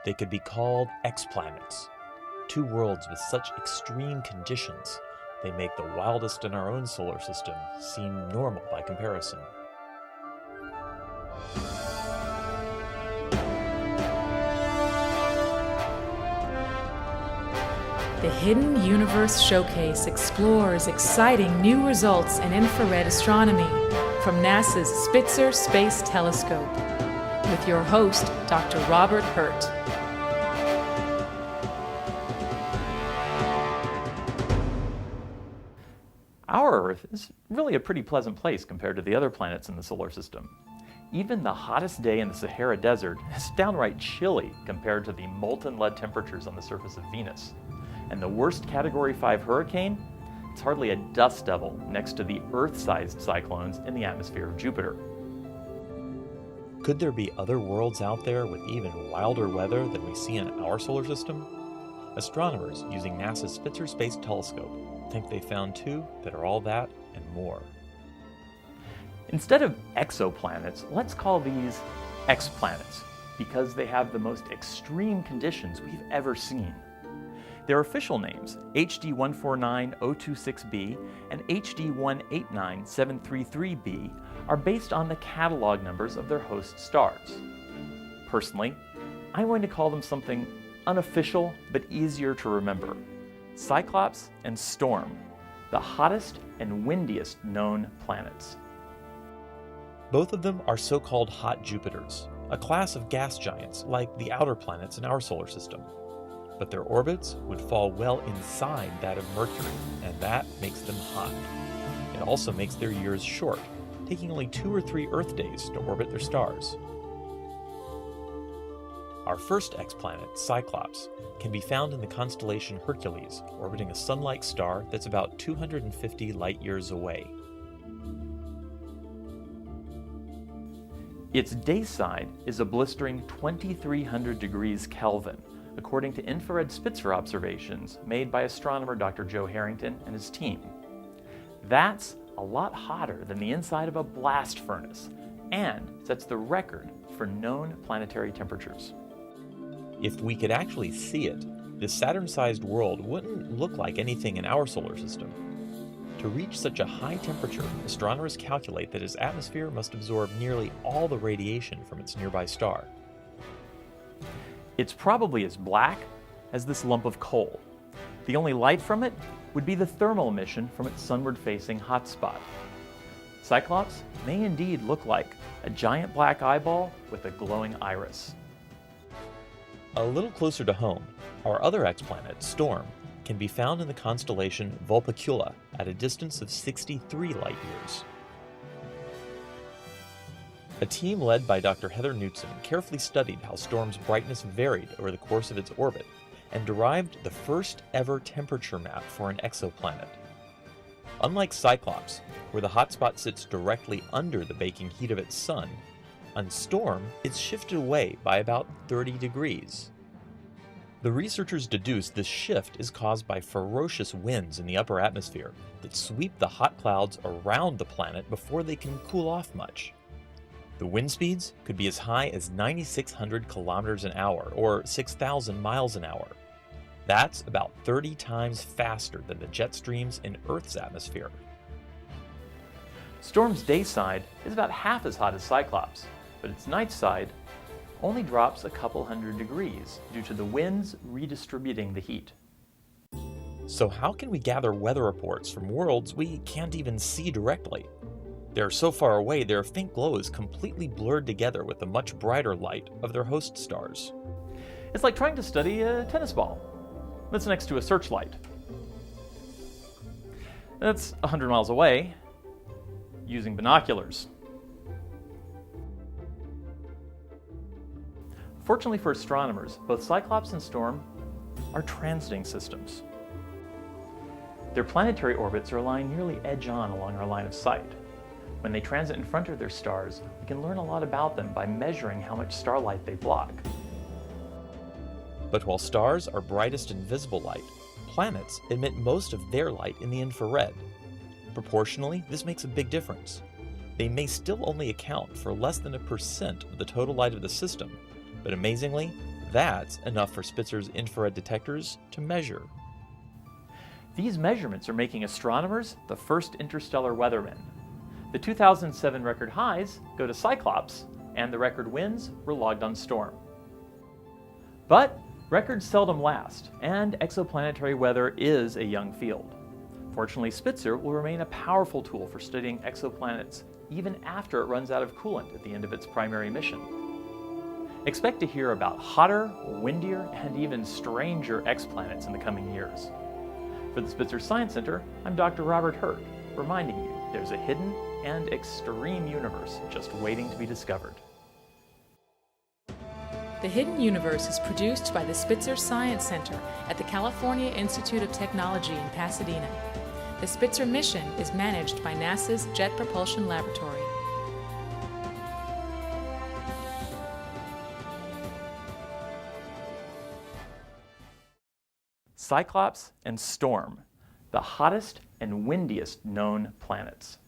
They could be called exoplanets, two worlds with such extreme conditions they make the wildest in our own solar system seem normal by comparison. The Hidden Universe Showcase explores exciting new results in infrared astronomy from NASA's Spitzer Space Telescope, with your host, Dr. Robert Hurt. Our Earth is really a pretty pleasant place compared to the other planets in the solar system. Even the hottest day in the Sahara Desert is downright chilly compared to the molten lead temperatures on the surface of Venus. And the worst Category 5 hurricane? It's hardly a dust devil next to the Earth-sized cyclones in the atmosphere of Jupiter. Could there be other worlds out there with even wilder weather than we see in our solar system? Astronomers using NASA's Spitzer Space Telescope think they found two that are all that and more. Instead of exoplanets, let's call these exoplanets because they have the most extreme conditions we've ever seen. Their official names, HD 149026b and HD 189733b, are based on the catalog numbers of their host stars. Personally, I'm going to call them something unofficial but easier to remember: Cyclops and Storm, the hottest and windiest known planets. Both of them are so-called hot Jupiters, a class of gas giants like the outer planets in our solar system. But their orbits would fall well inside that of Mercury, and that makes them hot. It also makes their years short, taking only 2 or 3 Earth days to orbit their stars. Our first exoplanet, Cyclops, can be found in the constellation Hercules, orbiting a sun-like star that's about 250 light-years away. Its day side is a blistering 2300 degrees Kelvin, according to infrared Spitzer observations made by astronomer Dr. Joe Harrington and his team. That's a lot hotter than the inside of a blast furnace, and sets the record for known planetary temperatures. If we could actually see it, this Saturn-sized world wouldn't look like anything in our solar system. To reach such a high temperature, astronomers calculate that its atmosphere must absorb nearly all the radiation from its nearby star. It's probably as black as this lump of coal. The only light from it would be the thermal emission from its sunward-facing hotspot. Cyclops may indeed look like a giant black eyeball with a glowing iris. A little closer to home, our other exoplanet, Storm, can be found in the constellation Vulpecula at a distance of 63 light-years. A team led by Dr. Heather Knutson carefully studied how Storm's brightness varied over the course of its orbit and derived the first ever temperature map for an exoplanet. Unlike Cyclops, where the hotspot sits directly under the baking heat of its sun, on Storm it's shifted away by about 30 degrees. The researchers deduced this shift is caused by ferocious winds in the upper atmosphere that sweep the hot clouds around the planet before they can cool off much. The wind speeds could be as high as 9,600 kilometers an hour, or 6,000 miles an hour. That's about 30 times faster than the jet streams in Earth's atmosphere. Storm's day side is about half as hot as Cyclops, but its night side only drops a couple hundred degrees due to the winds redistributing the heat. So how can we gather weather reports from worlds we can't even see directly? They're so far away their faint glow is completely blurred together with the much brighter light of their host stars. It's like trying to study a tennis ball that's next to a searchlight. That's 100 miles away using binoculars. Fortunately for astronomers, both Cyclops and Storm are transiting systems. Their planetary orbits are aligned nearly edge-on along our line of sight. When they transit in front of their stars, we can learn a lot about them by measuring how much starlight they block. But while stars are brightest in visible light, planets emit most of their light in the infrared. Proportionally, this makes a big difference. They may still only account for less than 1% of the total light of the system, but amazingly, That's enough for Spitzer's infrared detectors to measure. These measurements are making astronomers the first interstellar weathermen. The 2007 record highs go to Cyclops, and the record winds were logged on Storm. But records seldom last, and exoplanetary weather is a young field. Fortunately, Spitzer will remain a powerful tool for studying exoplanets even after it runs out of coolant at the end of its primary mission. Expect to hear about hotter, windier, and even stranger exoplanets in the coming years. For the Spitzer Science Center, I'm Dr. Robert Hurt, reminding you there's a hidden and extreme universe just waiting to be discovered. The Hidden Universe is produced by the Spitzer Science Center at the California Institute of Technology in Pasadena. The Spitzer mission is managed by NASA's Jet Propulsion Laboratory. Cyclops and Storm, the hottest and windiest known planets.